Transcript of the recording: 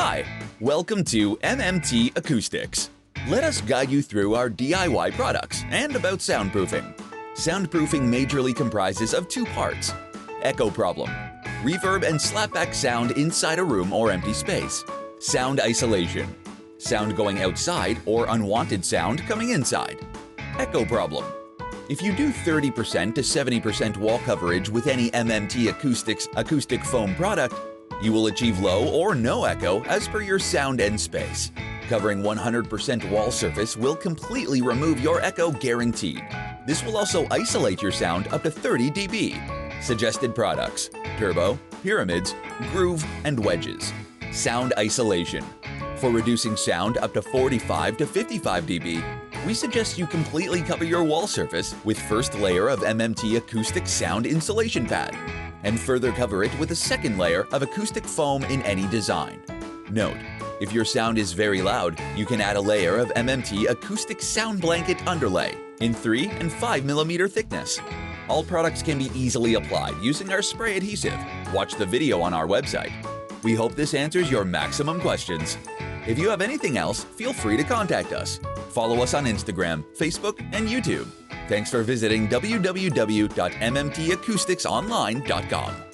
Hi, welcome to MMT Acoustix. Let us guide you through our DIY products and about soundproofing. Soundproofing majorly comprises of two parts: echo problem, reverb and slapback sound inside a room or empty space; sound isolation, sound going outside or unwanted sound coming inside. Echo problem. If you do 30% to 70% wall coverage with any MMT Acoustix acoustic foam product, you will achieve low or no echo as per your sound and space. Covering 100% wall surface will completely remove your echo guaranteed. This will also isolate your sound up to 30 dB. Suggested products: turbo, pyramids, groove, and wedges. Sound isolation. For reducing sound up to 45 to 55 dB, we suggest you completely cover your wall surface with first layer of MMT Acoustix Sound Insulation Pad, and further cover it with a second layer of acoustic foam in any design. Note: if your sound is very loud, you can add a layer of MMT Acoustix Sound Blanket Underlay in 3 and 5 mm thickness. All products can be easily applied using our spray adhesive. Watch the video on our website. We hope this answers your maximum questions. If you have anything else, feel free to contact us. Follow us on Instagram, Facebook, and YouTube. Thanks for visiting www.mmtacoustixonline.com.